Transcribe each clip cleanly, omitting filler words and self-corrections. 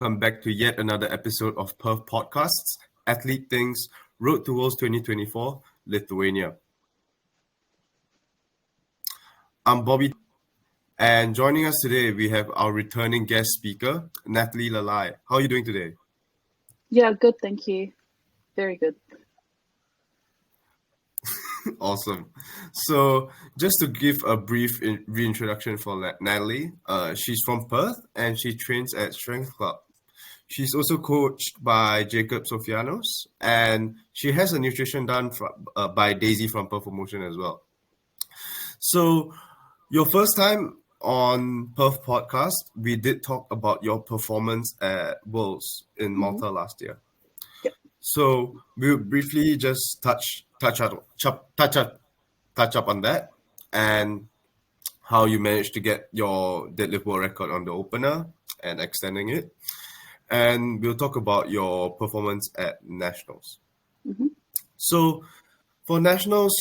welcome back to yet another episode of Perf Podcasts, Athlete Things, Road to Worlds 2024, Lithuania. I'm Bobby, and joining us today, we have our returning guest speaker, Natalie Laalaai. How are you doing today? Yeah, good, thank you. Very good. Awesome. So, just to give a brief reintroduction for Natalie, she's from Perth and she trains at Strength Club. She's also coached by Jacob Sofianos, and she has a nutrition done by Daisy from Perf Promotion as well. So, your first time on Perf Podcast, we did talk about your performance at Worlds in Malta last year. Yep. So we'll briefly just touch up on that and how you managed to get your deadlift world record on the opener and extending it. And we'll talk about your performance at Nationals. Mm-hmm. So for Nationals,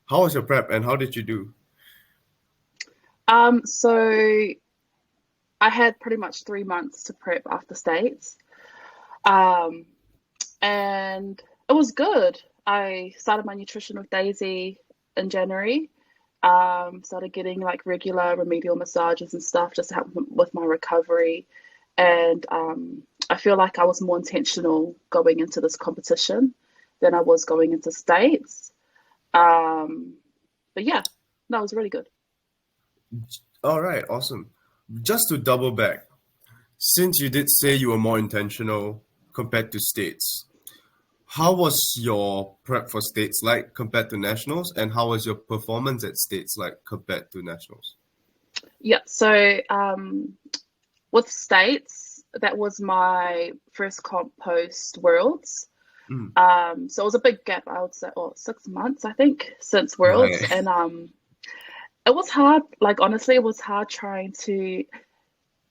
how was your prep and how did you do? So I had pretty much 3 months to prep after States. And it was good. I started my nutrition with Daisy in January. Started getting like regular remedial massages and stuff just to help with my recovery. And I feel like I was more intentional going into this competition than I was going into States. But yeah, that was really good. All right, awesome. Just to double back, since you did say you were more intentional compared to States, how was your prep for States like compared to Nationals, and how was your performance at States like compared to Nationals? Yeah, so with States, that was my first comp post Worlds. So it was a big gap, I would say, 6 months, I think, since Worlds. Right. And it was hard, like honestly, it was hard trying to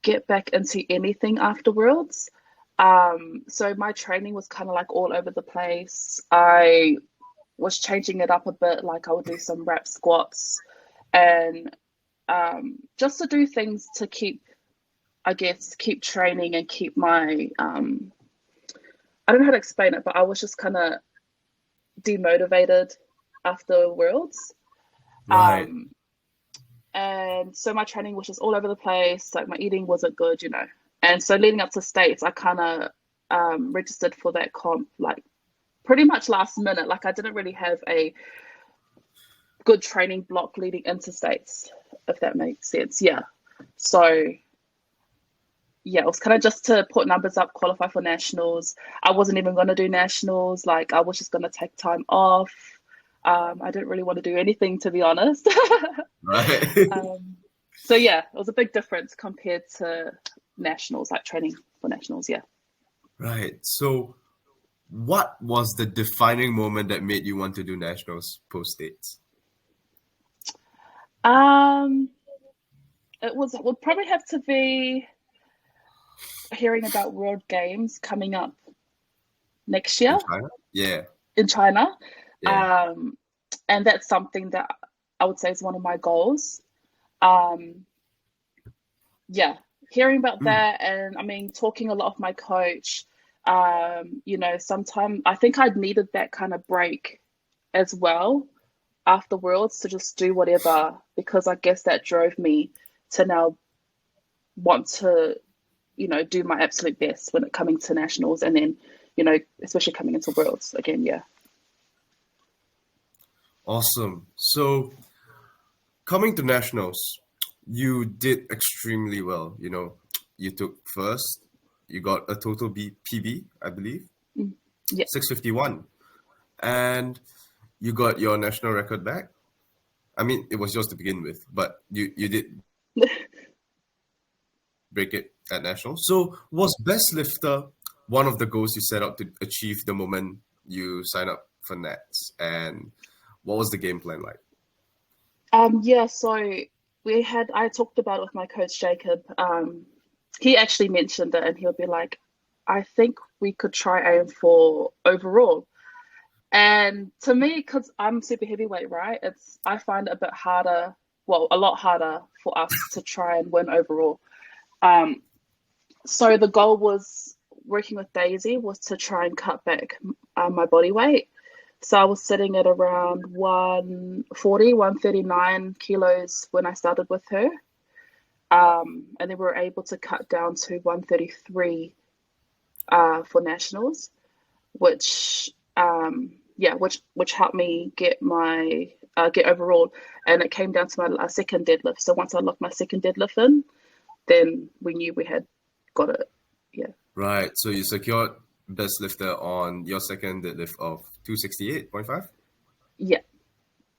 get back into anything after Worlds. So my training was kind of like all over the place. I was changing it up a bit, like I would do some rep squats and just to do things to keep training and keep my, I don't know how to explain it, but I was just kind of demotivated after Worlds. Right. And so my training was just all over the place. Like my eating wasn't good, you know. And so leading up to States, I kind of registered for that comp like pretty much last minute. Like I didn't really have a good training block leading into States, if that makes sense. Yeah. So yeah, it was kind of just to put numbers up, qualify for Nationals. I wasn't even going to do Nationals. Like I was just going to take time off. I didn't really want to do anything, to be honest. Right. So yeah, it was a big difference compared to Nationals, like training for Nationals. Yeah. Right. So what was the defining moment that made you want to do Nationals post States? It would probably have to be hearing about World Games coming up next year. In China? Yeah. In China. Yeah. And that's something that I would say is one of my goals. Yeah, hearing about that, and I mean, talking a lot of my coach, you know, sometime I think I'd needed that kind of break as well after Worlds to just do whatever, because I guess that drove me to now want to, you know, do my absolute best when it coming to Nationals, and then, you know, especially coming into Worlds again. Yeah. Awesome. So coming to Nationals, you did extremely well. You know, you took first, you got a total PB, I believe. Yeah. 651. And you got your national record back. I mean, it was yours to begin with, but you did break it at Nationals. So was best lifter one of the goals you set out to achieve the moment you sign up for Nats? And what was the game plan like? Yeah, so I talked about it with my coach, Jacob. He actually mentioned it, and he'll be like, I think we could try aim for overall. And to me, because I'm super heavyweight, right? I find it a bit harder, well, a lot harder for us to try and win overall. So the goal was working with Daisy was to try and cut back my body weight. So I was sitting at around 140, 139 kilos when I started with her. And then we were able to cut down to 133 for nationals, which which helped me get my get overall, and it came down to my second deadlift. So once I locked my second deadlift in, then we knew we had got it. Yeah. Right. So you secured best lifter on your second deadlift of 268.5? Yeah.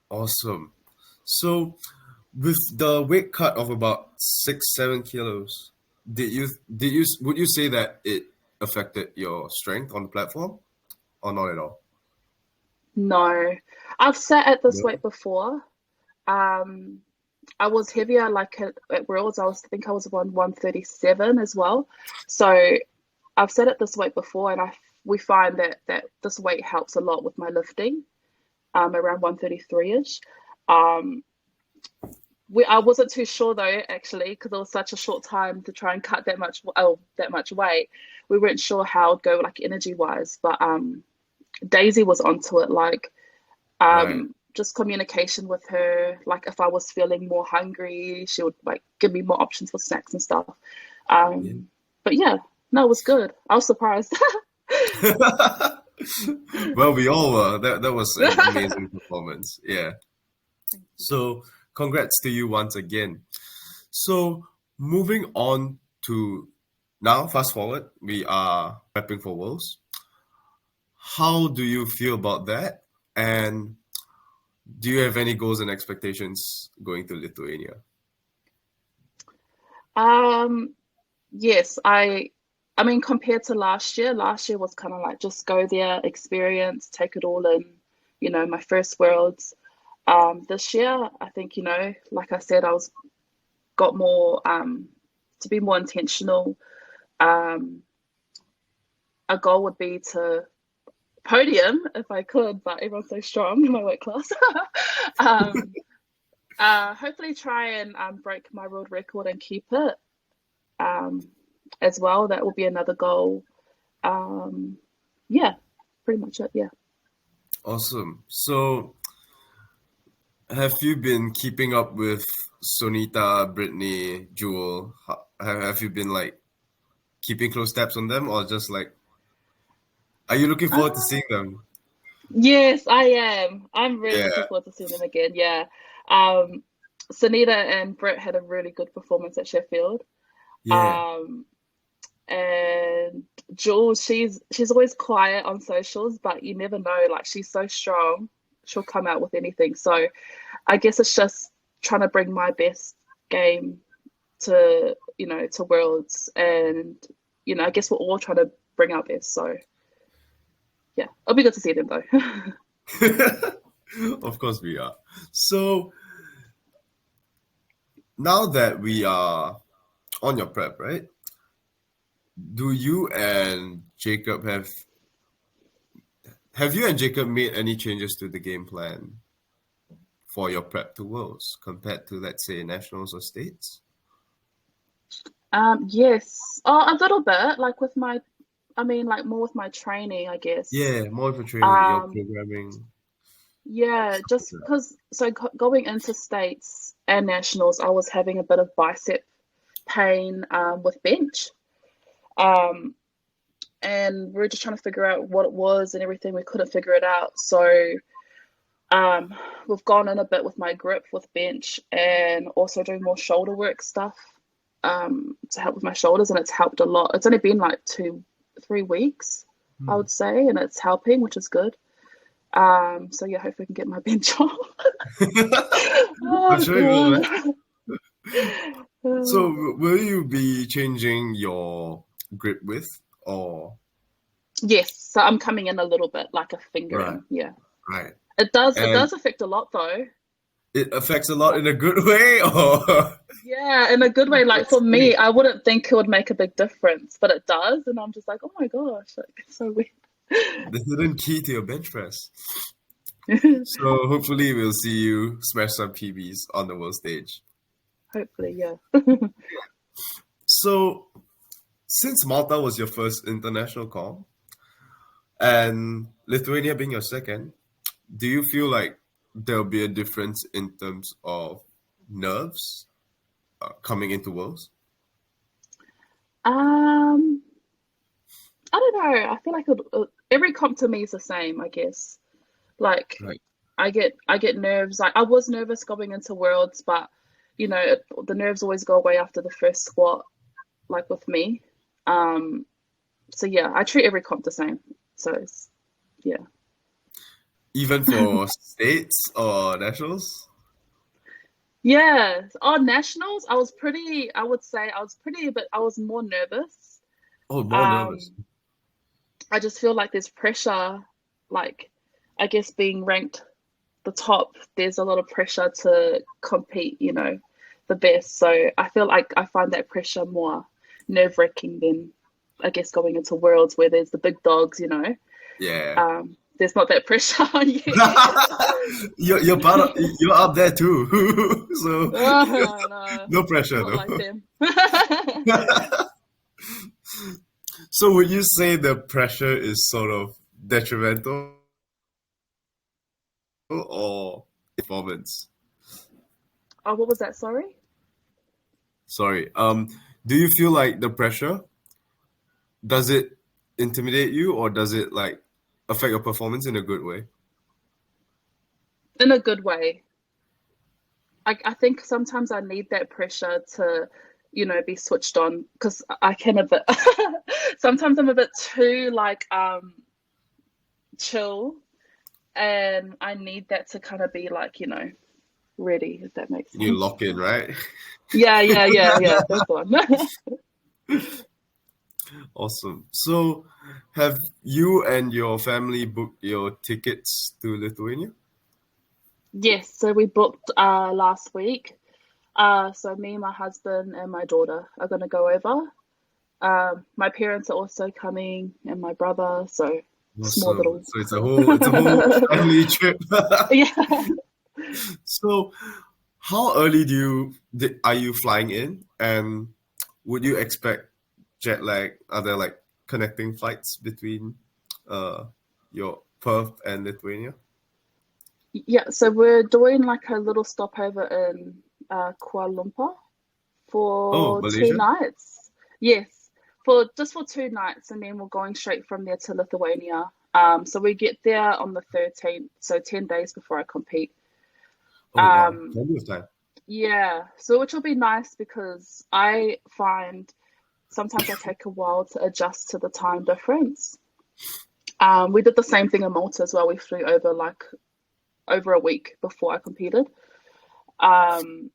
Awesome. So with the weight cut of about 6-7 kilos, would you say that it affected your strength on the platform or not at all? No. I've sat at this No. weight before. I was heavier, like at Worlds. I think I was around 137 as well. So I've sat at this weight before, and we find that this weight helps a lot with my lifting, around 133-ish. I wasn't too sure though, actually, because it was such a short time to try and cut that much weight. We weren't sure how it'd go, like energy wise, but Daisy was onto it, like Right. just communication with her. Like if I was feeling more hungry, she would like give me more options for snacks and stuff. Yeah. But yeah, no, it was good. I was surprised. Well, we all were. That was an amazing performance. Yeah. So congrats to you once again. So moving on to now, fast forward, we are prepping for Worlds. How do you feel about that? And do you have any goals and expectations going to Lithuania? Yes, I mean, compared to last year was kind of like just go there, experience, take it all in, my first Worlds. This year, I think, like I said, got more to be more intentional. Um, a goal would be to podium if I could, but everyone's so strong in my weight class. um, Hopefully try and break my world record and keep it as well. That will be another goal. Yeah, pretty much it. Yeah. Awesome. So have you been keeping up with Sonita, Brittany, Jewel? Have you been like keeping close tabs on them, or just like, are you looking forward to seeing them? Yes, I am. I'm really looking Yeah. forward to seeing them again. Yeah. Sunita and Britt had a really good performance at Sheffield. Yeah. Um, and Jules, she's always quiet on socials, but you never know. Like she's so strong, she'll come out with anything. So I guess it's just trying to bring my best game to to Worlds, and I guess we're all trying to bring our best. So yeah, it'll be good to see them though. Of course we are. So now that we are on your prep, right? Do you and Jacob have you and Jacob made any changes to the game plan for your prep to Worlds compared to, let's say, nationals or states? Yes, a little bit, like with my, I mean, like more with my training, I guess. Yeah, more for training, your Um, programming. yeah, just because, so going into states and nationals, I was having a bit of bicep pain with bench. Um, and we are just trying to figure out what it was and everything. We couldn't figure it out. So we've gone in a bit with my grip with bench and also doing more shoulder work stuff to help with my shoulders, and it's helped a lot. It's only been like 2-3 weeks, I would say, and it's helping, which is good. So yeah, hopefully I can get my bench on. I'm Oh sure you will, man. So will you be changing your grip width or yes, so I'm coming in a little bit like a right, fingering. Yeah, right. it does And affect a lot though. it affects a lot in a good way or Yeah, in a good way. Like let's for me, see. I wouldn't think it would make a big difference, but it does, and I'm just like, oh my gosh, like it's so weird. The hidden key to your bench press. So hopefully we'll see you smash some PBs on the world stage. Hopefully, yeah. So since Malta was your first international call and Lithuania being your second, do you feel like there'll be a difference in terms of nerves coming into Worlds? Um, I don't know. I feel like every comp to me is the same, I guess. Like Right. I get nerves. Like I was nervous going into Worlds, but the nerves always go away after the first squat, like with me. So yeah, I treat every comp the same. So yeah. Even for states or nationals? Yeah. On nationals, I would say I was more nervous. Oh, more nervous. Um, I just feel like there's pressure, like I guess being ranked the top, there's a lot of pressure to compete, the best. So I feel like I find that pressure more nerve-wracking than I guess going into Worlds where there's the big dogs. Yeah. There's not that pressure on you. You're up there too. So No, no pressure not like though. them. So would you say the pressure is sort of detrimental or performance? Oh, what was that? Sorry. Sorry. Do you feel like the pressure, does it intimidate you or does it like affect your performance in a good way? In a good way. I think sometimes I need that pressure to, be switched on because I can a bit. Sometimes I'm a bit too like chill, and I need that to kind of be like ready, if that makes You sense. lock in, right? Yeah. That's the one. Awesome. So have you and your family booked your tickets to Lithuania? Yes, so we booked last week. So me, my husband, and my daughter are going to go over. My parents are also coming, and my brother. So small Awesome. little. So it's a whole family trip. Yeah. So how early are you flying in? And would you expect jet lag? Are there like connecting flights between your Perth and Lithuania? Yeah, so we're doing like a little stopover in Kuala Lumpur Oh, for two Malaysia? nights. Yes, for 2 nights, and then we're going straight from there to Lithuania. So we get there on the 13th, so 10 days before I compete. Oh wow, Um, plenty of time. yeah, so which will be nice because I find sometimes I take a while to adjust to the time difference. We did the same thing in Malta as well. We flew over like over a week before I competed. And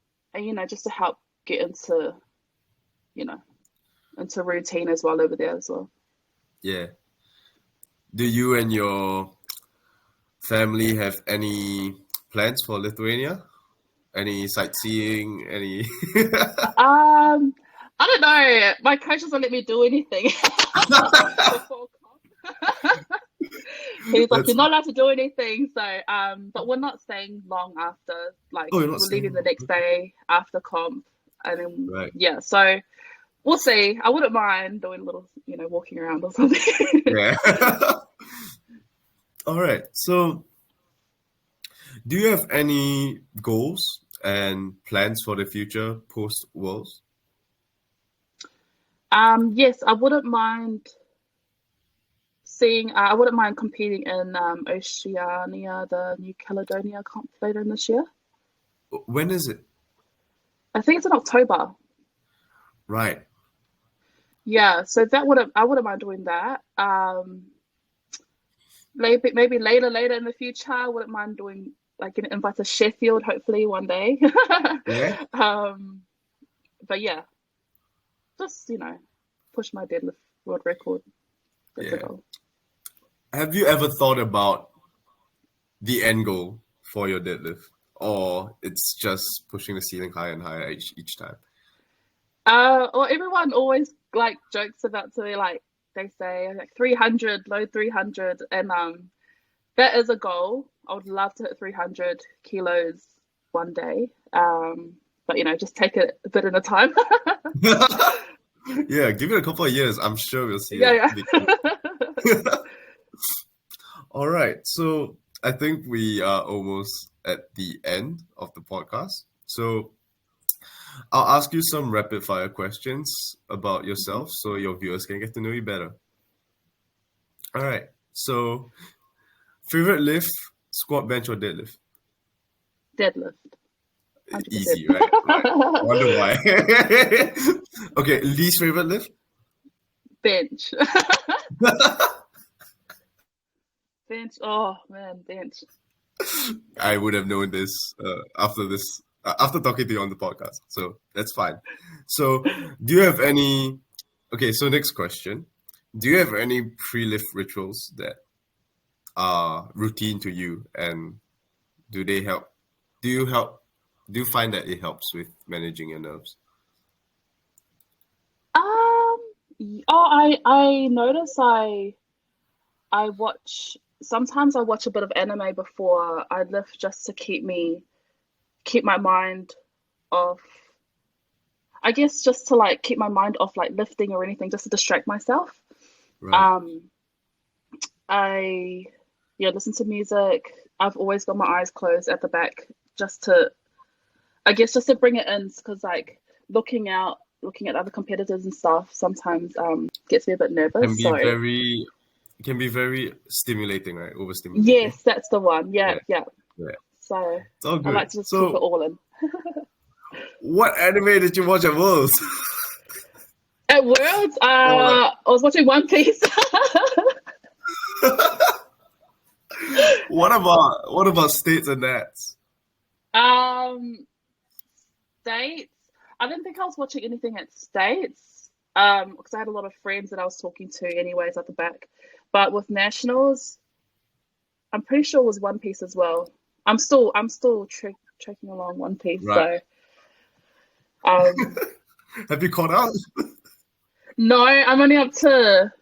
just to help get you know, into routine as well over there as well. Yeah. Do you and your family have any plans for Lithuania? Any sightseeing? Any? Um, I don't know. My coach doesn't let me do anything before comp. He's like, That's you're not allowed to do anything. So, but we're not staying long after. Like, oh, you're not we're leaving saying the next day after comp, and then right. yeah. So we'll see. I wouldn't mind doing a little, walking around or something. Yeah. All right. So, do you have any goals and plans for the future post Worlds? Yes, I wouldn't mind seeing. I wouldn't mind competing in Oceania, the New Caledonia comp later in this year. When is it? I think it's in October. Right. Yeah, so I wouldn't mind doing that. Maybe later in the future, I wouldn't mind doing like an invite to Sheffield, hopefully one day. Yeah. But yeah, just push my deadlift world record. That's a Yeah. goal. Have you ever thought about the end goal for your deadlift, or it's just pushing the ceiling higher and higher each time? Well, everyone always like jokes about to me, like they say like 300, low 300, and that is a goal. I would love to hit 300 kilos one day. But just take it a bit at a time. Yeah, give it a couple of years. I'm sure we'll see Yeah, a yeah. big move. All right. So I think we are almost at the end of the podcast. So I'll ask you some rapid fire questions about yourself so your viewers can get to know you better. All right. So favorite lift, squat, bench, or deadlift? Deadlift, 100%. Easy, right? Right. Wonder why. Okay, least favorite lift? Bench. Bench. Oh man, bench. I would have known this after talking to you on the podcast. So that's fine. So do you have any? Okay, so next question. Do you have any pre-lift rituals that are routine to you, and do they help? Do you help? Do you find that it helps with managing your nerves? I notice I watch sometimes I watch a bit of anime before I lift just to keep my mind off. I guess just to like keep my mind off like lifting or anything, just to distract myself. Right. Um, I yeah, listen to music. I've always got my eyes closed at the back just to I guess just to bring it in because like looking at other competitors and stuff sometimes gets me a bit Can nervous. be So very can be very stimulating, right? Overstimulating. yes, that's the one. Yeah, Yeah. yeah. Yeah. So It's all I good. like to just keep it So all in. what anime did you watch at Worlds? At Worlds, Or like, I was watching One Piece. what about States and Nats? um, States. I didn't think I was watching anything at States. Because I had a lot of friends that I was talking to, anyways, at the back. But with nationals, I'm pretty sure it was One Piece as well. I'm still trekking along One Piece. Right. So, um, Have you caught up? no, I'm only up to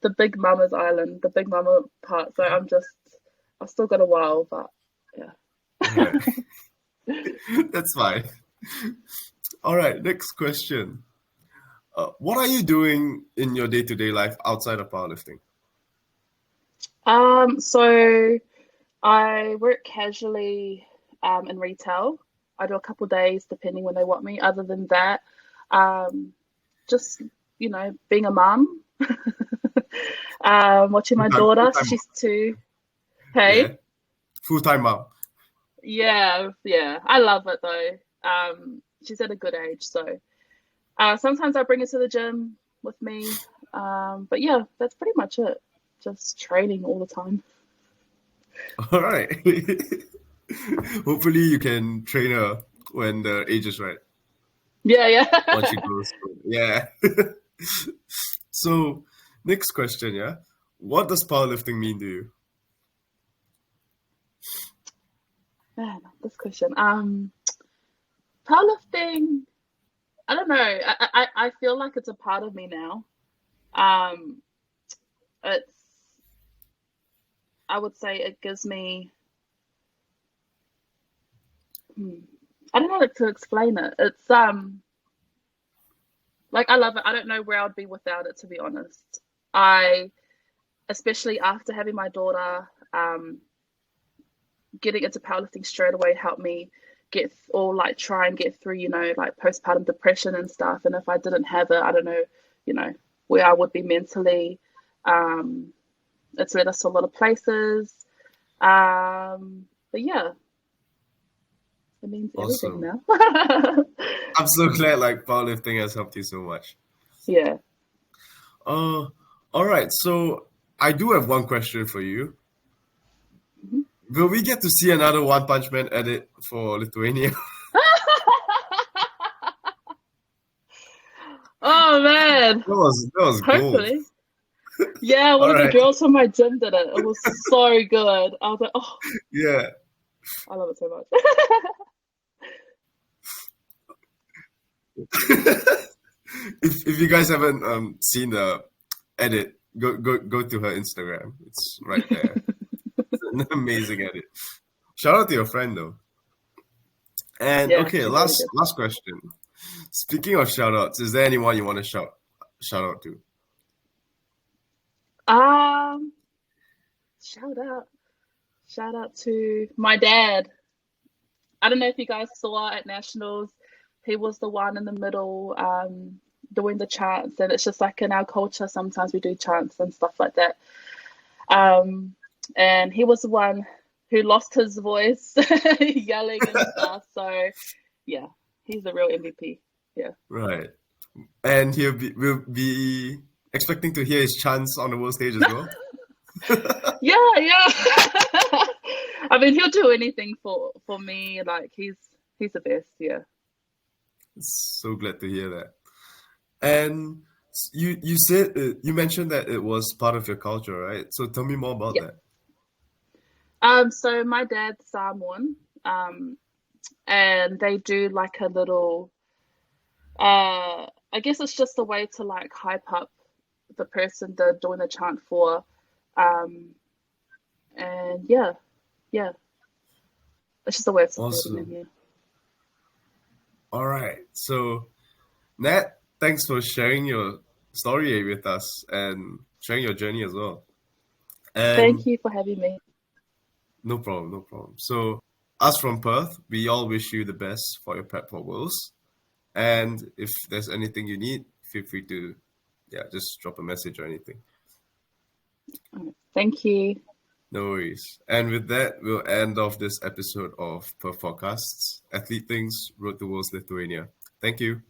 the Big Mama's Island, the Big Mama part. So I've still got a while, but yeah. Right. That's fine. All right, next question. What are you doing in your day-to-day life outside of powerlifting? So I work casually in retail. I do a couple days depending when they want me. Other than that, um, just being a mum, watching my daughter. Full-time She's 2. mom. Yeah. Hey, Full-time mom. yeah, yeah. I love it though. She's at a good age, so sometimes I bring her to the gym with me. But yeah, that's pretty much it. Just training all the time. All right. Hopefully you can train her when the age is right. Yeah, yeah. Once she grows. Yeah. So, next question, yeah. What does powerlifting mean to you? Man, this question. Powerlifting. I don't know. I feel like it's a part of me now. Um, it's. I would say it gives me. I don't know how to explain it. It's like I love it. I don't know where I'd be without it, to be honest. I, especially after having my daughter, getting into powerlifting straight away helped me get or like try and get through, like postpartum depression and stuff. And if I didn't have it, I don't know, where I would be mentally. It's led us to a lot of places. But yeah, it means everything Awesome. now. I'm so glad like powerlifting has helped you so much. Yeah. All right. So I do have one question for you. Mhm. Will we get to see another One Punch Man edit for Lithuania? Oh man, that was gold. hopefully. Yeah, one All of the right. girls from my gym did it. It was so good. I was like, oh, Yeah. I love it so much. If you guys haven't seen the edit, go to her Instagram. It's right there. It's an amazing edit. Shout out to your friend though. And Yeah, okay, she's really last good. last question. Speaking of shout outs, is there anyone you want to shout out to? Um, shout out, shout out to my dad. I don't know if you guys saw at nationals, he was the one in the middle, doing the chants, and it's just like in our culture, sometimes we do chants and stuff like that. Um, and he was the one who lost his voice yelling and stuff. So yeah, he's the real MVP. Yeah. Right. And we'll be expecting to hear his chants on the world stage as well. Yeah, yeah. I mean, he'll do anything for me. Like he's the best. Yeah. So glad to hear that. And you said you mentioned that it was part of your culture, right? So tell me more about Yeah. that. So my dad's Samoan, and they do like a little. I guess it's just a way to like hype up the person they're doing the chant for, um, and yeah, yeah. It's just a way of supporting them. Awesome. Yeah. All right. So Nat, thanks for sharing your story with us and sharing your journey as well. Thank And you for having me. no problem, no problem. So us from Perth, we all wish you the best for your prep for Worlds. And if there's anything you need, feel free to, yeah, just drop a message or anything. Thank you. No worries. And with that, we'll end off this episode of Perf Podcasts, Athlete Things, Road to Worlds Lithuania. Thank you.